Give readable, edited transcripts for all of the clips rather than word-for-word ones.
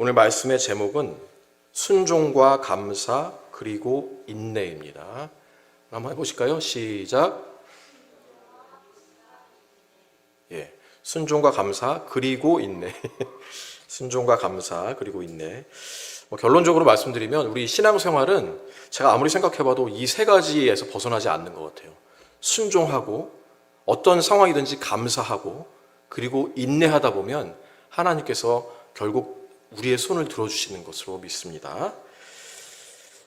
오늘 말씀의 제목은 순종과 감사 그리고 인내입니다. 한번 해보실까요? 시작. 순종과 감사 그리고 인내. 순종과 감사 그리고 인내. 결론적으로 말씀드리면 우리 신앙생활은 제가 아무리 생각해봐도 이 세 가지에서 벗어나지 않는 것 같아요. 순종하고 어떤 상황이든지 감사하고 그리고 인내하다 보면 하나님께서 결국 우리의 손을 들어주시는 것으로 믿습니다.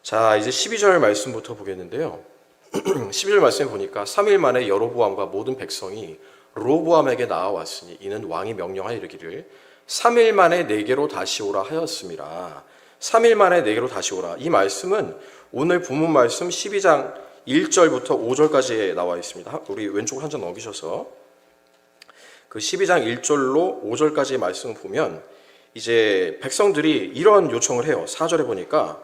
자, 이제 12절 말씀부터 보겠는데요. 12절 말씀에 보니까 3일 만에 여로보암과 모든 백성이 로보암에게 나아왔으니 이는 왕이 명령하여 이르기를 3일 만에 내게로 다시 오라 하였습니다. 3일 만에 내게로 다시 오라. 이 말씀은 오늘 본문 말씀 12장 1절부터 5절까지에 나와 있습니다. 우리 왼쪽으로 한 장 넘기셔서 그 12장 1절로 5절까지의 말씀을 보면 이제 백성들이 이런 요청을 해요. 4절에 보니까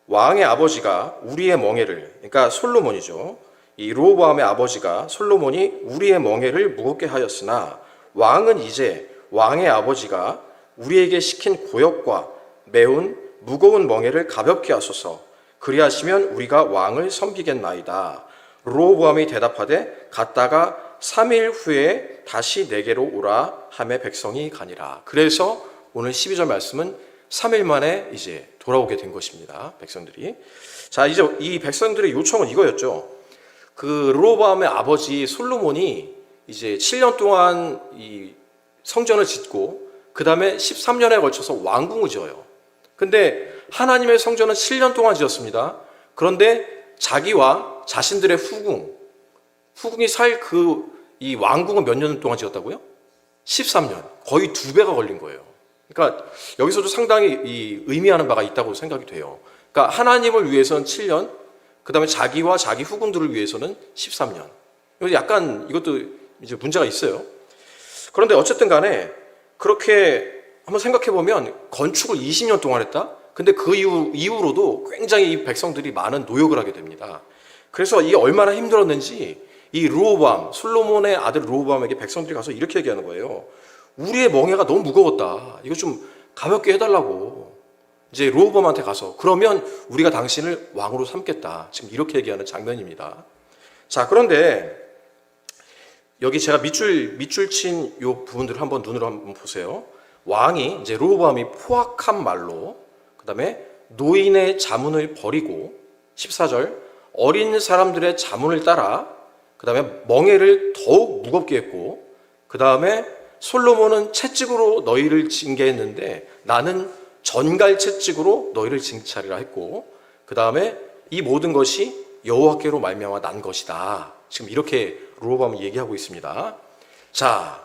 왕의 아버지가 우리의 멍에를, 그러니까 솔로몬이죠. 이 로보암의 아버지가 솔로몬이 우리의 멍에를 무겁게 하였으나 왕은 이제 왕의 아버지가 우리에게 시킨 고역과 매운 무거운 멍에를 가볍게 하소서. 그리하시면 우리가 왕을 섬기겠나이다. 로보암이 대답하되 갔다가 3일 후에 다시 내게로 오라 하매 백성이 가니라. 그래서 오늘 12절 말씀은 3일 만에 이제 돌아오게 된 것입니다. 백성들이. 자, 이제 이 백성들의 요청은 이거였죠. 그 로보암의 아버지 솔로몬이 이제 7년 동안 이 성전을 짓고 그 다음에 13년에 걸쳐서 왕궁을 지어요. 근데 하나님의 성전은 7년 동안 지었습니다. 그런데 자기와 자신들의 후궁이 살 이 왕궁은 몇 년 동안 지었다고요? 13년. 거의 2배가 걸린 거예요. 그러니까 여기서도 상당히 의미하는 바가 있다고 생각이 돼요. 그러니까 하나님을 위해서는 7년, 그 다음에 자기와 자기 후궁들을 위해서는 13년. 약간 이것도 이제 문제가 있어요. 그런데 어쨌든 간에 그렇게 한번 생각해 보면 건축을 20년 동안 했다? 근데 그 이후로도 굉장히 이 백성들이 많은 노역을 하게 됩니다. 그래서 이 얼마나 힘들었는지 이 르호보암, 솔로몬의 아들 르호보암에게 백성들이 가서 이렇게 얘기하는 거예요. 우리의 멍에가 너무 무거웠다. 이거 좀 가볍게 해달라고. 이제 르호보암한테 가서 그러면 우리가 당신을 왕으로 삼겠다. 지금 이렇게 얘기하는 장면입니다. 자, 그런데 여기 제가 밑줄 친 이 부분들을 한번 눈으로 한번 보세요. 왕이 이제 르호보암이 포악한 말로 그 다음에 노인의 자문을 버리고 14절 어린 사람들의 자문을 따라 그 다음에 멍에를 더욱 무겁게 했고 그 다음에 솔로몬은 채찍으로 너희를 징계했는데 나는 전갈 채찍으로 너희를 징찰이라 했고 그 다음에 이 모든 것이 여호와께로 말미암아 난 것이다. 지금 이렇게 르호보암이 얘기하고 있습니다. 자,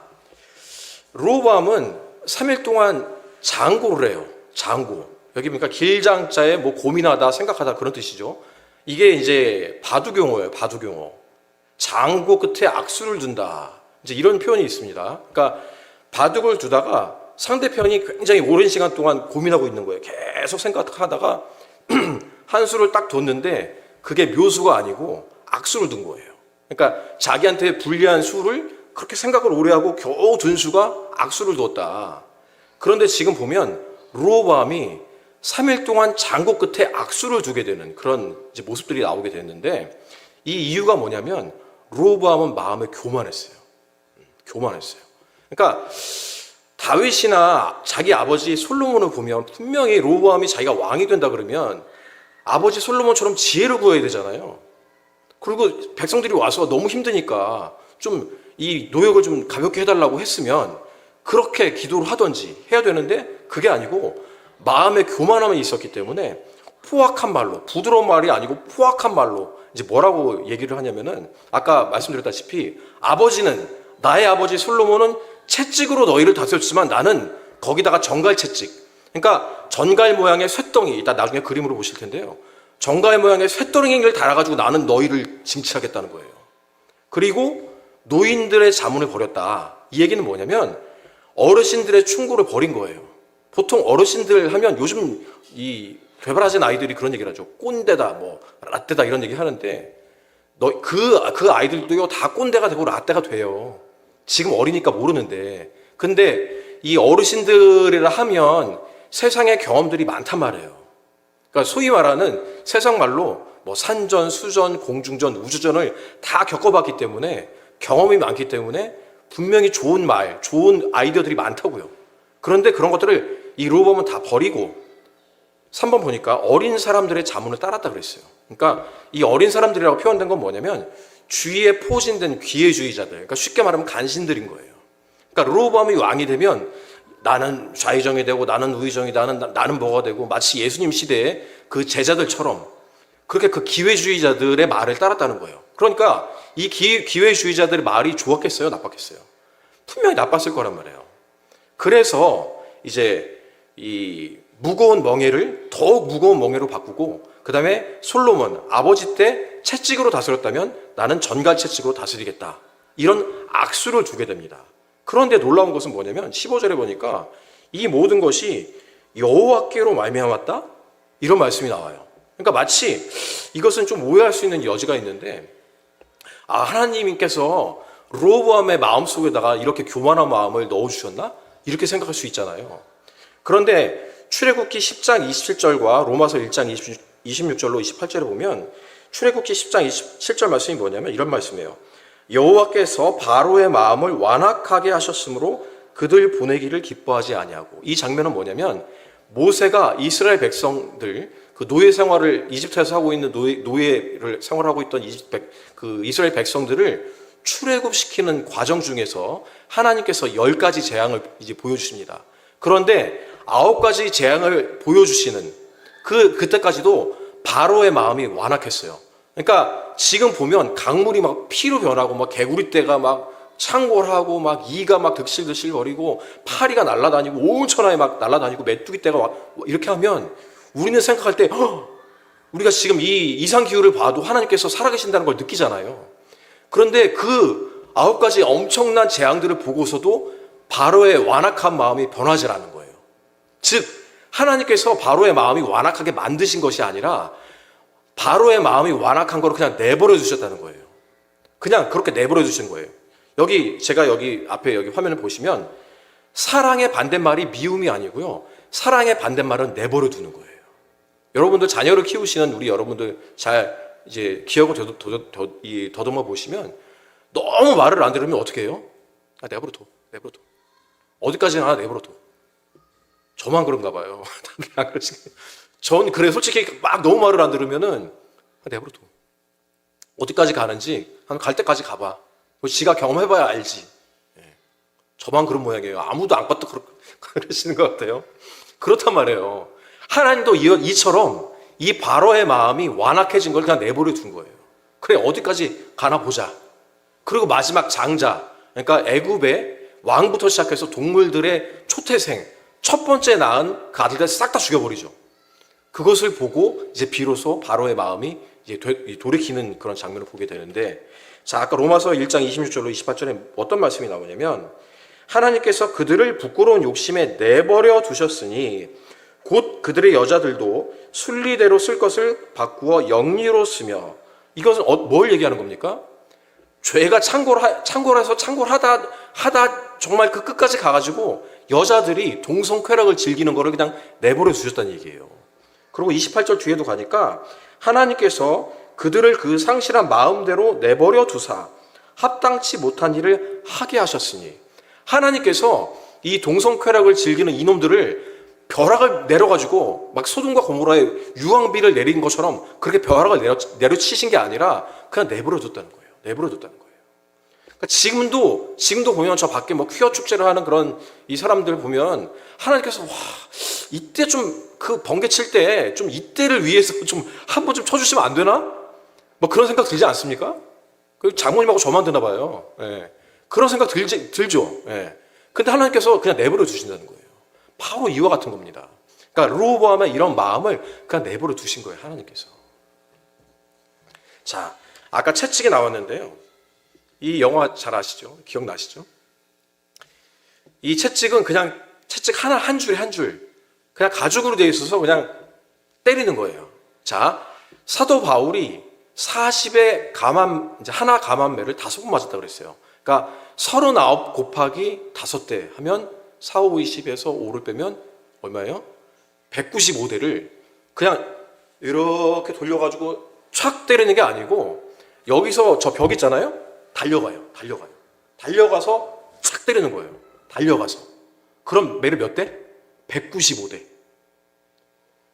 르호보암은 3일 동안 장고를 해요. 장고. 여기 보니까 길장자에 뭐 고민하다 생각하다 그런 뜻이죠. 이게 이제 바두경어예요. 바두경어. 장고 끝에 악수를 둔다. 이제 이런 표현이 있습니다. 그러니까 바둑을 두다가 상대편이 굉장히 오랜 시간 동안 고민하고 있는 거예요. 계속 생각하다가 한 수를 딱 뒀는데 그게 묘수가 아니고 악수를 둔 거예요. 그러니까 자기한테 불리한 수를 그렇게 생각을 오래 하고 겨우 둔 수가 악수를 뒀다. 그런데 지금 보면 르호보암이 3일 동안 장고 끝에 악수를 두게 되는 그런 이제 모습들이 나오게 됐는데 이 이유가 뭐냐면 르호보암은 마음에 교만했어요. 교만했어요. 그러니까 다윗이나 자기 아버지 솔로몬을 보면 분명히 르호보암이 자기가 왕이 된다 그러면 아버지 솔로몬처럼 지혜를 구해야 되잖아요. 그리고 백성들이 와서 너무 힘드니까 좀 이 노역을 좀 가볍게 해달라고 했으면 그렇게 기도를 하든지 해야 되는데 그게 아니고 마음의 교만함이 있었기 때문에 포악한 말로, 부드러운 말이 아니고 포악한 말로 이제 뭐라고 얘기를 하냐면은 아까 말씀드렸다시피 나의 아버지 솔로몬은 채찍으로 너희를 다스렸지만 나는 거기다가 전갈 채찍, 그러니까 전갈 모양의 쇳덩이, 이따 나중에 그림으로 보실 텐데요. 전갈 모양의 쇳덩이를 달아가지고 나는 너희를 징치하겠다는 거예요. 그리고 노인들의 자문을 버렸다. 이 얘기는 뭐냐면 어르신들의 충고를 버린 거예요. 보통 어르신들 하면 요즘 이 괴발하진 아이들이 그런 얘기를 하죠. 꼰대다, 뭐 라떼다 이런 얘기 하는데 그 아이들도요 다 꼰대가 되고 라떼가 돼요. 지금 어리니까 모르는데. 근데 이 어르신들이라 하면 세상의 경험들이 많단 말이에요. 그러니까 소위 말하는 세상 말로 뭐 산전, 수전, 공중전, 우주전을 다 겪어봤기 때문에 경험이 많기 때문에 분명히 좋은 말, 좋은 아이디어들이 많다고요. 그런데 그런 것들을 이 로범은 다 버리고 3번 보니까 어린 사람들의 자문을 따랐다 그랬어요. 그러니까 이 어린 사람들이라고 표현된 건 뭐냐면 주위에 포진된 기회주의자들, 그러니까 쉽게 말하면 간신들인 거예요. 그러니까 로보암이 왕이 되면 나는 좌의정이 되고 나는 우의정이 나는 뭐가 되고 마치 예수님 시대의 그 제자들처럼 그렇게 그 기회주의자들의 말을 따랐다는 거예요. 그러니까 이 기회주의자들의 말이 좋았겠어요? 나빴겠어요? 분명히 나빴을 거란 말이에요. 그래서 이제 이 무거운 멍에를 더욱 무거운 멍에로 바꾸고 그 다음에 솔로몬 아버지 때 채찍으로 다스렸다면 나는 전갈 채찍으로 다스리겠다. 이런 악수를 두게 됩니다. 그런데 놀라운 것은 뭐냐면 15절에 보니까 이 모든 것이 여호와께로 말미암았다? 이런 말씀이 나와요. 그러니까 마치 이것은 좀 오해할 수 있는 여지가 있는데 하나님께서 로보암의 마음속에다가 이렇게 교만한 마음을 넣어주셨나? 이렇게 생각할 수 있잖아요. 그런데 출애굽기 10장 27절과 로마서 1장 26절로 28절에 보면 출애굽기 10장 27절 말씀이 뭐냐면 이런 말씀이에요. 여호와께서 바로의 마음을 완악하게 하셨으므로 그들 보내기를 기뻐하지 아니하고, 이 장면은 뭐냐면 모세가 이스라엘 백성들 그 노예 생활을 이집트에서 하고 있는 노예를 생활하고 있던 이스라엘 백성들을 출애굽시키는 과정 중에서 하나님께서 10가지 재앙을 이제 보여주십니다. 그런데 9가지 재앙을 보여주시는 그때까지도 바로의 마음이 완악했어요. 그러니까 지금 보면 강물이 막 피로 변하고 막 개구리떼가 막 창궐하고 막 이가 막 득실득실 거리고 파리가 날아다니고 온 천하에 막 날아다니고 메뚜기떼가 막 이렇게 하면 우리는 생각할 때 우리가 지금 이 이상기후를 봐도 하나님께서 살아계신다는 걸 느끼잖아요. 그런데 그 9가지 엄청난 재앙들을 보고서도 바로의 완악한 마음이 변하지 않는 거예요. 즉 하나님께서 바로의 마음이 완악하게 만드신 것이 아니라 바로의 마음이 완악한 걸 그냥 내버려 두셨다는 거예요. 그냥 그렇게 내버려 두신 거예요. 제가 여기 앞에 여기 화면을 보시면 사랑의 반대말이 미움이 아니고요. 사랑의 반대말은 내버려 두는 거예요. 여러분들 자녀를 키우시는 우리 여러분들 잘 이제 기억을 더듬어 보시면 너무 말을 안 들으면 어떻게 해요? 내버려 둬. 어디까지나 내버려 둬. 저만 그런가 봐요. 전 그래 솔직히 막 너무 말을 안 들으면은 내버려 둬. 어디까지 가는지 갈 때까지 가봐. 지가 경험해봐야 알지. 저만 그런 모양이에요. 아무도 안 봐도 그러시는 것 같아요. 그렇단 말이에요. 하나님도 이처럼 이 바로의 마음이 완악해진 걸 그냥 내버려 둔 거예요. 그래 어디까지 가나 보자. 그리고 마지막 장자, 그러니까 애굽의 왕부터 시작해서 동물들의 초태생, 첫 번째 낳은 그 아들들 싹 다 죽여버리죠. 그것을 보고 이제 비로소 바로의 마음이 이제 돌이키는 그런 장면을 보게 되는데, 자, 아까 로마서 1장 26절로 28절에 어떤 말씀이 나오냐면 하나님께서 그들을 부끄러운 욕심에 내버려 두셨으니 곧 그들의 여자들도 순리대로 쓸 것을 바꾸어 영리로 쓰며, 이것은 뭘 얘기하는 겁니까? 죄가 창궐해서 창궐하다 정말 그 끝까지 가가지고 여자들이 동성쾌락을 즐기는 거를 그냥 내버려 두셨다는 얘기예요. 그리고 28절 뒤에도 가니까 하나님께서 그들을 그 상실한 마음대로 내버려 두사 합당치 못한 일을 하게 하셨으니, 하나님께서 이 동성쾌락을 즐기는 이놈들을 벼락을 내려가지고 막 소돔과 고모라에 유황비를 내린 것처럼 그렇게 벼락을 내려치신 게 아니라 그냥 내버려 뒀다는 거예요. 그러니까 지금도 보면 저 밖에 뭐 퀴어 축제를 하는 그런 이 사람들 보면 하나님께서 이때 좀 그 번개 칠 때 좀 이때를 위해서 좀 한 번 좀 쳐주시면 안 되나? 뭐 그런 생각 들지 않습니까? 그 장모님하고 저만 드나 봐요. 그런 생각 들죠. 근데 하나님께서 그냥 내버려 두신다는 거예요. 바로 이와 같은 겁니다. 그러니까 르호보암의 이런 마음을 그냥 내버려 두신 거예요, 하나님께서. 자, 아까 채찍이 나왔는데요. 이 영화 잘 아시죠? 기억나시죠? 이 채찍은 그냥 채찍 하나 한 줄 그냥 가죽으로 되어 있어서 그냥 때리는 거예요. 자, 사도 바울이 40의 하나 감암매를 5번 맞았다고 그랬어요. 그러니까 39 곱하기 5대 하면 4, 5, 20에서 5를 빼면 얼마예요? 195대를 그냥 이렇게 돌려가지고 촥 때리는 게 아니고 여기서 저 벽 있잖아요. 달려가서 착 때리는 거예요. 달려가서. 그럼 매를 몇 대? 195대.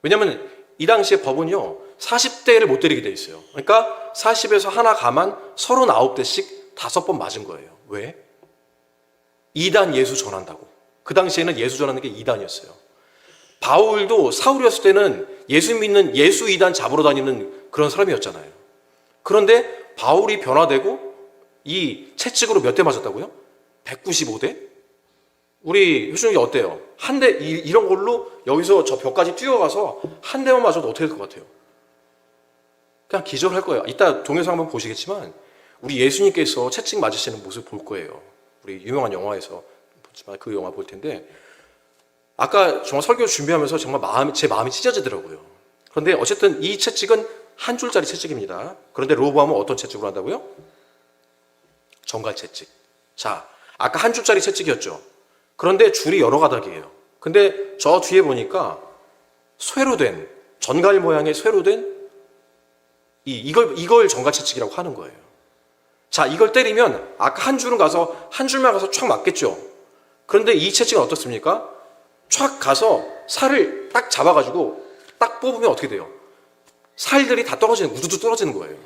왜냐면 이 당시에 법은요 40대를 못 때리게 돼 있어요. 그러니까 40에서 하나 가만 39대씩 5번 맞은 거예요. 왜? 2단 예수 전한다고. 그 당시에는 예수 전하는 게 2단이었어요. 바울도 사울이었을 때는 예수 믿는 예수 2단 잡으러 다니는 그런 사람이었잖아요. 그런데 바울이 변화되고 이 채찍으로 몇 대 맞았다고요? 195대? 우리 효준이 어때요? 한 대 이런 걸로 여기서 저 벽까지 뛰어가서 한 대만 맞아도 어떻게 될 것 같아요? 그냥 기절할 거예요. 이따 동영상 한번 보시겠지만 우리 예수님께서 채찍 맞으시는 모습 볼 거예요. 우리 유명한 영화에서 보지만 그 영화 볼 텐데 아까 정말 설교 준비하면서 정말 제 마음이 찢어지더라고요. 그런데 어쨌든 이 채찍은 한 줄짜리 채찍입니다. 그런데 로보암은 어떤 채찍으로 한다고요? 정갈 채찍. 자, 아까 한 줄짜리 채찍이었죠. 그런데 줄이 여러 가닥이에요. 근데 저 뒤에 보니까 쇠로 된 전갈 모양의 쇠로 된 이걸 정갈 채찍이라고 하는 거예요. 자, 이걸 때리면 아까 한 줄은 가서 한 줄만 가서 촥 맞겠죠. 그런데 이 채찍은 어떻습니까? 촥 가서 살을 딱 잡아가지고 딱 뽑으면 어떻게 돼요? 살들이 다 우두두 떨어지는 거예요.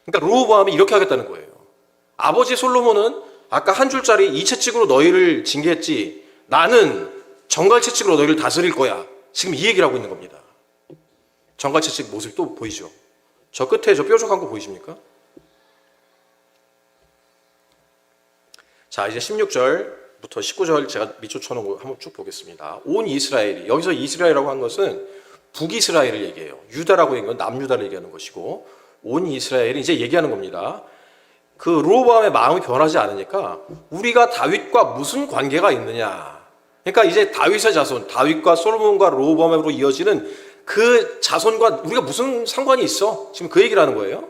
그러니까 르호보암이 이렇게 하겠다는 거예요. 아버지 솔로몬은 아까 한 줄짜리 이 채찍으로 너희를 징계했지 나는 정갈 채찍으로 너희를 다스릴 거야. 지금 이 얘기를 하고 있는 겁니다. 정갈 채찍 모습 또 보이죠? 저 끝에 저 뾰족한 거 보이십니까? 자, 이제 16절부터 19절 제가 밑줄 쳐놓은 거 한번 쭉 보겠습니다. 온 이스라엘이, 여기서 이스라엘이라고 한 것은 북이스라엘을 얘기해요. 유다라고 얘기하는 건 남유다를 얘기하는 것이고 온 이스라엘이 이제 얘기하는 겁니다. 그 르호보암의 마음이 변하지 않으니까 우리가 다윗과 무슨 관계가 있느냐. 그러니까 이제 다윗의 자손, 다윗과 솔로몬과 르호보암으로 이어지는 그 자손과 우리가 무슨 상관이 있어? 지금 그 얘기를 하는 거예요.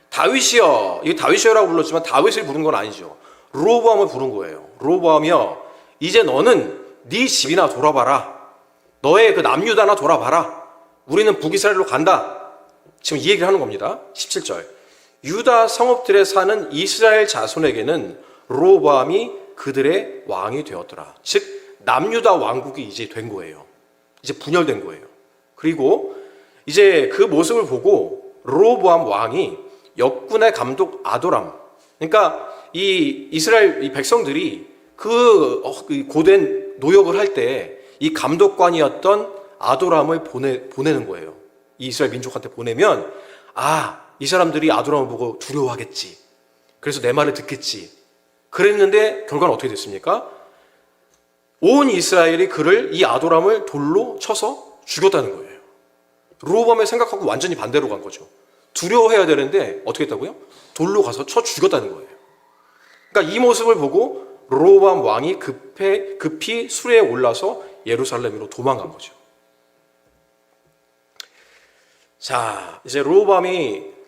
다윗이여, 이게 다윗이여라고 불렀지만 다윗을 부른 건 아니죠. 르호보암을 부른 거예요. 르호보암이여, 이제 너는 네 집이나 돌아봐라. 너의 그 남유다나 돌아봐라. 우리는 북이스라엘로 간다. 지금 이 얘기를 하는 겁니다. 17절. 유다 성읍들에 사는 이스라엘 자손에게는 르호보암이 그들의 왕이 되었더라. 즉 남유다 왕국이 이제 된 거예요. 이제 분열된 거예요. 그리고 이제 그 모습을 보고 르호보암 왕이 역군의 감독 아도람, 그러니까 이 이스라엘 이 백성들이 그 고된 노역을 할 때 이 감독관이었던 아도람을 보내는 거예요. 이 이스라엘 민족한테 보내면 이 사람들이 아도람을 보고 두려워하겠지. 그래서 내 말을 듣겠지. 그랬는데 결과는 어떻게 됐습니까? 온 이스라엘이 이 아도람을 돌로 쳐서 죽였다는 거예요. 르호보암의 생각하고 완전히 반대로 간 거죠. 두려워해야 되는데 어떻게 했다고요? 돌로 가서 쳐 죽였다는 거예요. 그러니까 이 모습을 보고 르호보암 왕이 급히 수레에 올라서 예루살렘으로 도망간 거죠. 자, 이제 르호보암이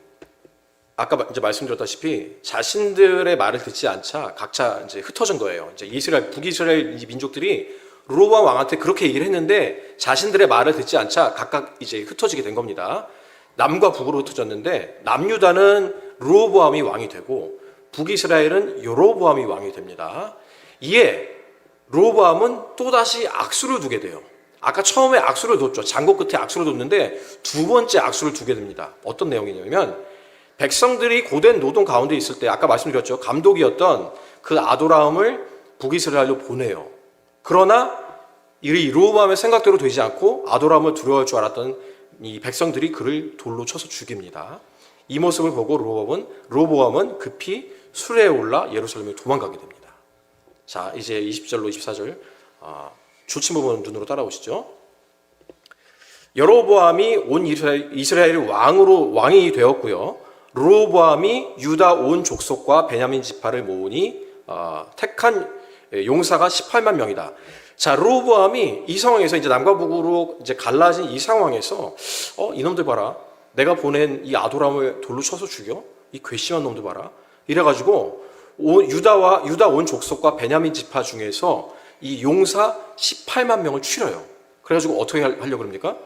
아까 이제 말씀드렸다시피 자신들의 말을 듣지 않자 각자 이제 흩어진 거예요. 이제 북이스라엘 민족들이 르호보암 왕한테 그렇게 얘기를 했는데 자신들의 말을 듣지 않자 각각 이제 흩어지게 된 겁니다. 남과 북으로 흩어졌는데 남유다는 르호보암이 왕이 되고 북이스라엘은 여로보암이 왕이 됩니다. 이에 르호보암은 또다시 악수를 두게 돼요. 아까 처음에 악수를 뒀죠. 장고 끝에 악수를 뒀는데 두 번째 악수를 두게 됩니다. 어떤 내용이냐면 백성들이 고된 노동 가운데 있을 때 아까 말씀드렸죠. 감독이었던 그 아도람을 북이스라엘로 보내요. 그러나 이 르호보암의 생각대로 되지 않고 아도람을 두려워할 줄 알았던 이 백성들이 그를 돌로 쳐서 죽입니다. 이 모습을 보고 르호보암은 급히 수레에 올라 예루살렘에 도망가게 됩니다. 자, 이제 20절로 24절 주침 부분 눈으로 따라오시죠. 여로보암이 온 이스라엘 왕이 되었고요. 르호보암이 유다 온 족속과 베냐민 지파를 모으니 택한 용사가 18만 명이다. 자, 르호보암이 이 상황에서 이제 남과 북으로 이제 갈라진 이 상황에서 이놈들 봐라. 내가 보낸 이 아도람을 돌로 쳐서 죽여? 이 괘씸한 놈들 봐라. 이래가지고 유다 온 족속과 베냐민 지파 중에서 이 용사 18만 명을 추려요. 그래가지고 어떻게 하려고 그럽니까?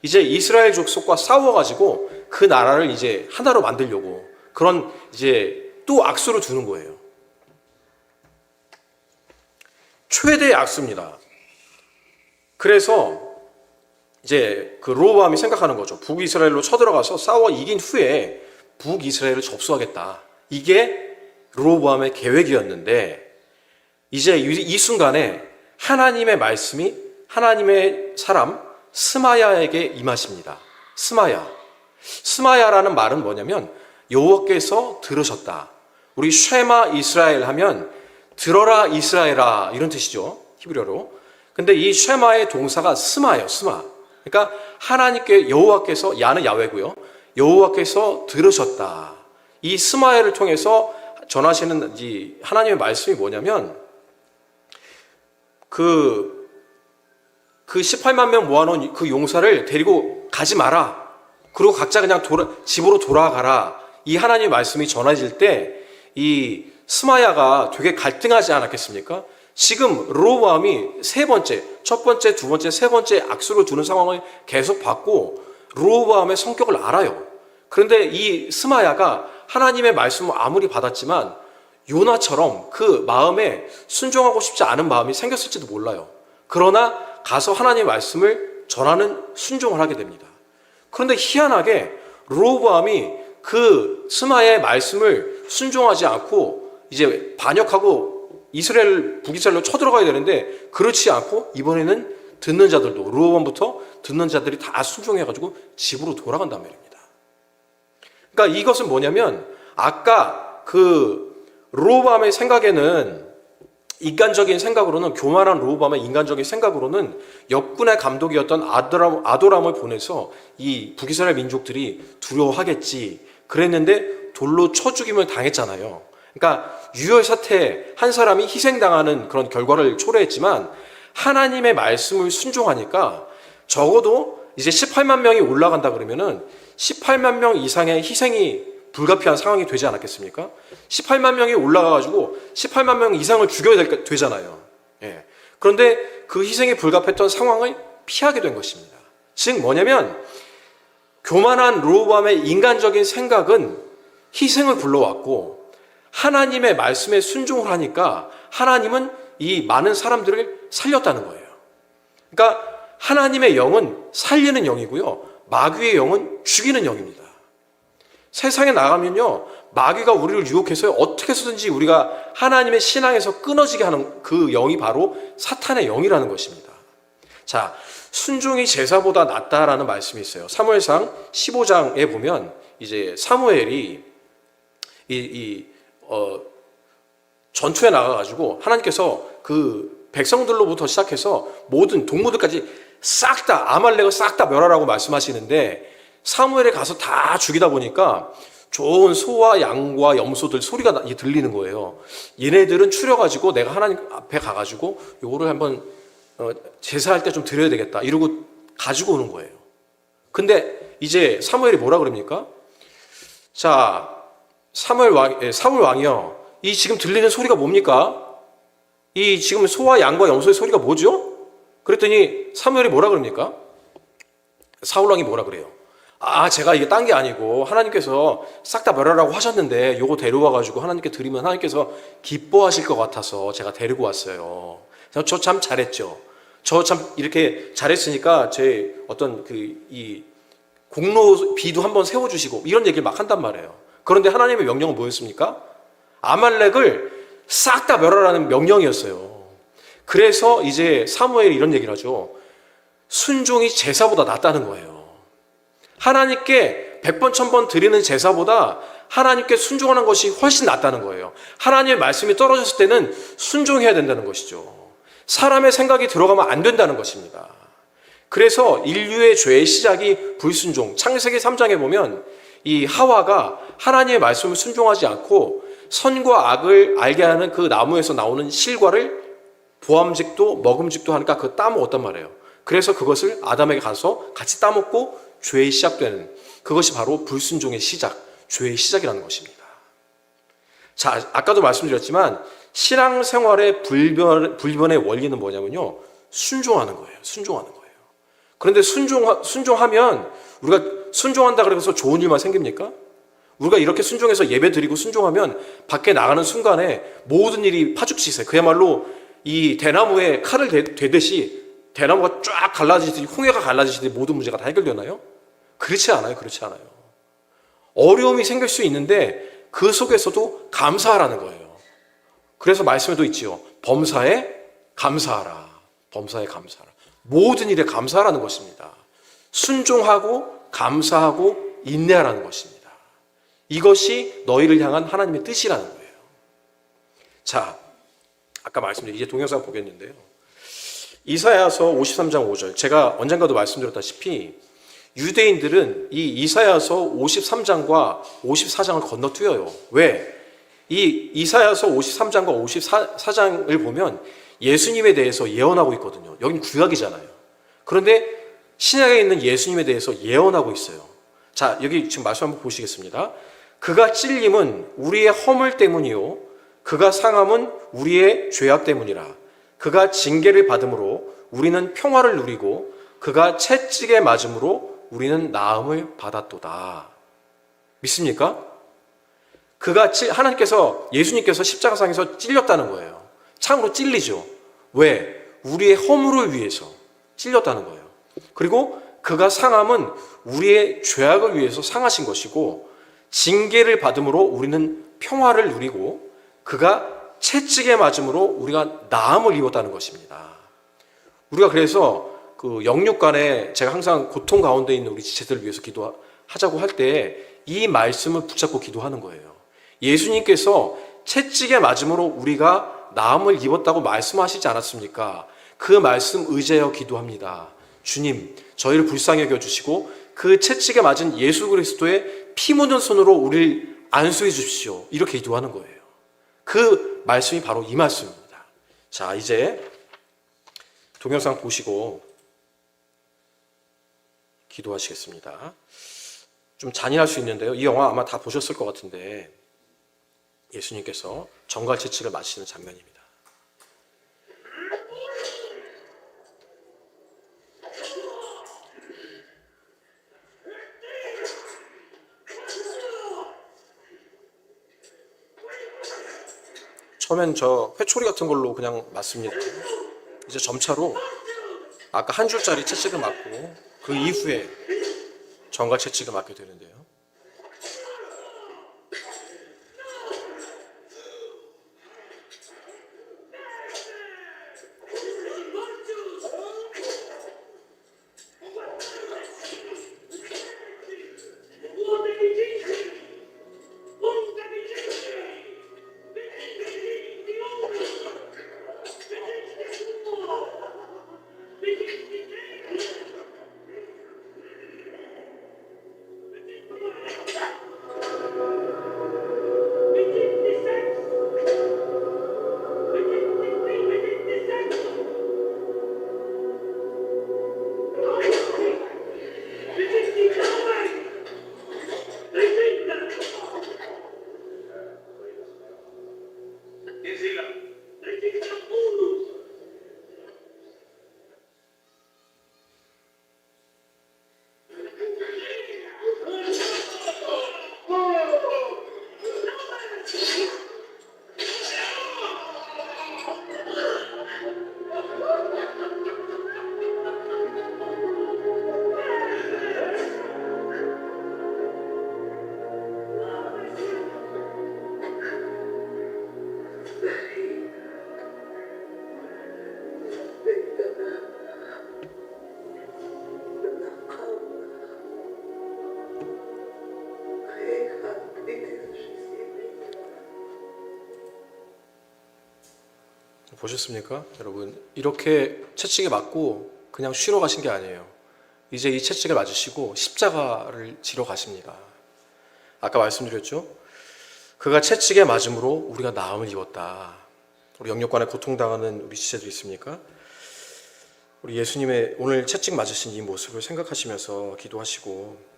이제 이스라엘 족속과 싸워가지고 그 나라를 이제 하나로 만들려고 그런 이제 또 악수를 두는 거예요. 최대의 악수입니다. 그래서 이제 그 로보암이 생각하는 거죠. 북이스라엘로 쳐들어가서 싸워 이긴 후에 북이스라엘을 접수하겠다. 이게 로보암의 계획이었는데 이제 이 순간에 하나님의 말씀이 하나님의 사람 스마야에게 임하십니다. 스마야라는 말은 뭐냐면 여호와께서 들으셨다. 우리 쉐마 이스라엘 하면 들어라 이스라엘아 이런 뜻이죠. 히브리어로. 근데 이 쉐마의 동사가 스마예요. 스마. 그러니까 하나님께 여호와께서 야는 야훼고요. 여호와께서 들으셨다. 이 스마야를 통해서 전하시는 이 하나님의 말씀이 뭐냐면 그 18만 명 모아놓은 그 용사를 데리고 가지 마라. 그리고 각자 그냥 집으로 돌아가라. 이 하나님의 말씀이 전해질 때 이 스마야가 되게 갈등하지 않았겠습니까? 지금 로보암이 첫 번째, 두 번째, 세 번째 악수를 두는 상황을 계속 봤고 로보암의 성격을 알아요. 그런데 이 스마야가 하나님의 말씀을 아무리 받았지만 요나처럼 그 마음에 순종하고 싶지 않은 마음이 생겼을지도 몰라요. 그러나 가서 하나님의 말씀을 전하는 순종을 하게 됩니다. 그런데 희한하게 로보암이 그 스마야의 말씀을 순종하지 않고 이제 반역하고 북이스라엘로 쳐들어가야 되는데 그렇지 않고 이번에는 듣는 자들도 로보암부터 듣는 자들이 다 순종해가지고 집으로 돌아간단 말입니다. 그러니까 이것은 뭐냐면 아까 그 로보암의 생각에는 인간적인 생각으로는 교만한 로보암의 인간적인 생각으로는 역군의 감독이었던 아도람을 보내서 이 북이스라엘 민족들이 두려워하겠지 그랬는데 돌로 쳐 죽임을 당했잖아요. 그러니까 유혈 사태 한 사람이 희생당하는 그런 결과를 초래했지만 하나님의 말씀을 순종하니까 적어도 이제 18만 명이 올라간다 그러면은 18만 명 이상의 희생이 불가피한 상황이 되지 않았겠습니까? 18만 명이 올라가가지고 18만 명 이상을 죽여야 되잖아요. 예. 그런데 그 희생이 불가피했던 상황을 피하게 된 것입니다. 즉 뭐냐면 교만한 로보암의 인간적인 생각은 희생을 불러왔고 하나님의 말씀에 순종을 하니까 하나님은 이 많은 사람들을 살렸다는 거예요. 그러니까 하나님의 영은 살리는 영이고요. 마귀의 영은 죽이는 영입니다. 세상에 나가면요, 마귀가 우리를 유혹해서 어떻게 해서든지 우리가 하나님의 신앙에서 끊어지게 하는 그 영이 바로 사탄의 영이라는 것입니다. 자, 순종이 제사보다 낫다라는 말씀이 있어요. 사무엘상 15장에 보면 이제 사무엘이 전투에 나가가지고 하나님께서 그 백성들로부터 시작해서 모든 동무들까지 싹 다 아말렉을 싹 다 멸하라고 말씀하시는데 사무엘에 가서 다 죽이다 보니까 좋은 소와 양과 염소들 소리가 들리는 거예요. 얘네들은 추려가지고 내가 하나님 앞에 가가지고 요거를 한번 제사할 때 좀 드려야 되겠다 이러고 가지고 오는 거예요. 근데 이제 사무엘이 뭐라 그럽니까? 자, 사울 왕이요, 이 지금 들리는 소리가 뭡니까? 이 지금 소와 양과 염소의 소리가 뭐죠? 그랬더니 사무엘이 뭐라 그럽니까? 사울 왕이 뭐라 그래요? 제가 이게 딴 게 아니고 하나님께서 싹 다 멸하라고 하셨는데 요거 데려와가지고 하나님께 드리면 하나님께서 기뻐하실 것 같아서 제가 데리고 왔어요. 저 참 잘했죠. 저 참 이렇게 잘했으니까 제 어떤 이 공로비도 한번 세워주시고 이런 얘기를 막 한단 말이에요. 그런데 하나님의 명령은 뭐였습니까? 아말렉을 싹 다 멸하라는 명령이었어요. 그래서 이제 사무엘이 이런 얘기를 하죠. 순종이 제사보다 낫다는 거예요. 하나님께 100번 1000번 드리는 제사보다 하나님께 순종하는 것이 훨씬 낫다는 거예요. 하나님의 말씀이 떨어졌을 때는 순종해야 된다는 것이죠. 사람의 생각이 들어가면 안 된다는 것입니다. 그래서 인류의 죄의 시작이 불순종. 창세기 3장에 보면 이 하와가 하나님의 말씀을 순종하지 않고 선과 악을 알게 하는 그 나무에서 나오는 실과를 보암직도 먹음직도 하니까 그거 따먹었단 말이에요. 그래서 그것을 아담에게 가서 같이 따먹고 죄의 시작되는, 그것이 바로 불순종의 시작, 죄의 시작이라는 것입니다. 자, 아까도 말씀드렸지만 신앙생활의 불변의 원리는 뭐냐면요, 순종하는 거예요. 순종하는 거예요. 그런데 순종하면 우리가 순종한다 그래서 좋은 일만 생깁니까? 우리가 이렇게 순종해서 예배 드리고 순종하면 밖에 나가는 순간에 모든 일이 파죽지세. 그야말로 이 대나무에 칼을 대듯이 대나무가 쫙 갈라지듯이, 홍해가 갈라지듯이 모든 문제가 다 해결되나요? 그렇지 않아요. 그렇지 않아요. 어려움이 생길 수 있는데 그 속에서도 감사하라는 거예요. 그래서 말씀에도 있지요. 범사에 감사하라. 범사에 감사하라. 모든 일에 감사하라는 것입니다. 순종하고 감사하고 인내하라는 것입니다. 이것이 너희를 향한 하나님의 뜻이라는 거예요. 자, 아까 말씀드린 이제 동영상 보겠는데요. 이사야서 53장 5절. 제가 언젠가도 말씀드렸다시피 유대인들은 이 이사야서 53장과 54장을 건너뛰어요. 왜? 이 이사야서 53장과 54장을 보면 예수님에 대해서 예언하고 있거든요. 여긴 구약이잖아요. 그런데 신약에 있는 예수님에 대해서 예언하고 있어요. 자, 여기 지금 말씀 한번 보시겠습니다. 그가 찔림은 우리의 허물 때문이요 그가 상함은 우리의 죄악 때문이라. 그가 징계를 받음으로 우리는 평화를 누리고 그가 채찍에 맞음으로 우리는 나음을 받았도다. 믿습니까? 하나님께서, 예수님께서 십자가상에서 찔렸다는 거예요. 창으로 찔리죠. 왜? 우리의 허물을 위해서 찔렸다는 거예요. 그리고 그가 상함은 우리의 죄악을 위해서 상하신 것이고 징계를 받음으로 우리는 평화를 누리고 그가 채찍에 맞음으로 우리가 나음을 입었다는 것입니다. 우리가 그래서 그 영육간에 제가 항상 고통 가운데 있는 우리 지체들을 위해서 기도하자고 할 때 이 말씀을 붙잡고 기도하는 거예요. 예수님께서 채찍에 맞음으로 우리가 나음을 입었다고 말씀하시지 않았습니까? 그 말씀 의지하여 기도합니다. 주님, 저희를 불쌍히 여겨주시고 그 채찍에 맞은 예수 그리스도의 피 묻은 손으로 우리를 안수해 주십시오. 이렇게 기도하는 거예요. 그 말씀이 바로 이 말씀입니다. 자, 이제 동영상 보시고 기도하시겠습니다. 좀 잔인할 수 있는데요. 이 영화 아마 다 보셨을 것 같은데 예수님께서 정갈 채찍을 맞으시는 장면입니다. 처음엔 저 회초리 같은 걸로 그냥 맞습니다. 이제 점차로 아까 한 줄짜리 채찍을 맞고 그 이후에 정갈 채찍을 맞게 되는데요. 보셨습니까? 여러분, 이렇게 채찍에 맞고 그냥 쉬러 가신 게 아니에요. 이제 이 채찍을 맞으시고 십자가를 지러 가십니다. 아까 말씀드렸죠? 그가 채찍에 맞음으로 우리가 나음을 입었다. 우리 영육간에 고통당하는 우리 지체들 있습니까? 우리 예수님의 오늘 채찍 맞으신 이 모습을 생각하시면서 기도하시고,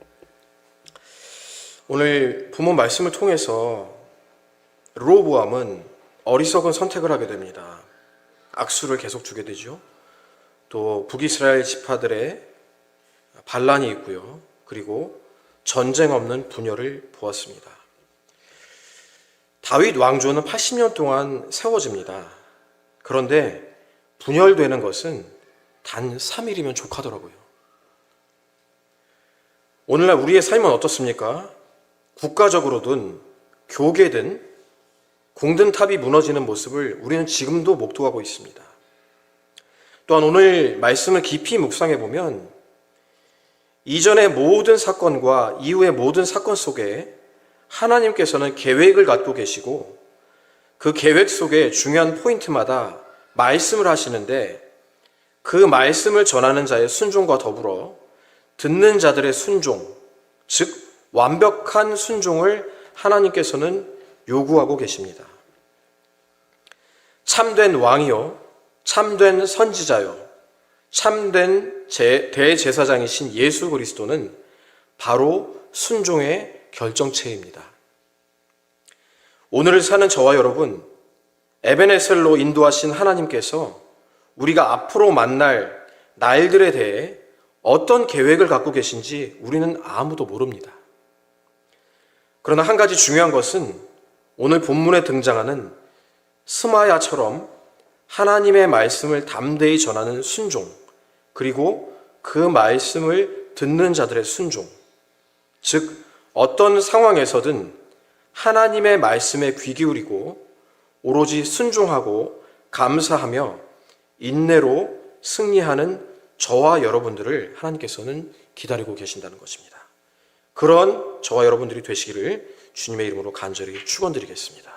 오늘 본문 말씀을 통해서 르호보암은 어리석은 선택을 하게 됩니다. 악수를 계속 주게 되죠. 또 북이스라엘 지파들의 반란이 있고요. 그리고 전쟁 없는 분열을 보았습니다. 다윗 왕조는 80년 동안 세워집니다. 그런데 분열되는 것은 단 3일이면 족하더라고요. 오늘날 우리의 삶은 어떻습니까? 국가적으로든 교계든 공든탑이 무너지는 모습을 우리는 지금도 목도하고 있습니다. 또한 오늘 말씀을 깊이 묵상해 보면 이전의 모든 사건과 이후의 모든 사건 속에 하나님께서는 계획을 갖고 계시고 그 계획 속에 중요한 포인트마다 말씀을 하시는데 그 말씀을 전하는 자의 순종과 더불어 듣는 자들의 순종, 즉 완벽한 순종을 하나님께서는 요구하고 계십니다. 참된 왕이요, 참된 선지자요, 참된 대제사장이신 예수 그리스도는 바로 순종의 결정체입니다. 오늘을 사는 저와 여러분, 에베네셀로 인도하신 하나님께서 우리가 앞으로 만날 날들에 대해 어떤 계획을 갖고 계신지 우리는 아무도 모릅니다. 그러나 한 가지 중요한 것은 오늘 본문에 등장하는 스마야처럼 하나님의 말씀을 담대히 전하는 순종, 그리고 그 말씀을 듣는 자들의 순종, 즉 어떤 상황에서든 하나님의 말씀에 귀 기울이고 오로지 순종하고 감사하며 인내로 승리하는 저와 여러분들을 하나님께서는 기다리고 계신다는 것입니다. 그런 저와 여러분들이 되시기를 주님의 이름으로 간절히 축원드리겠습니다.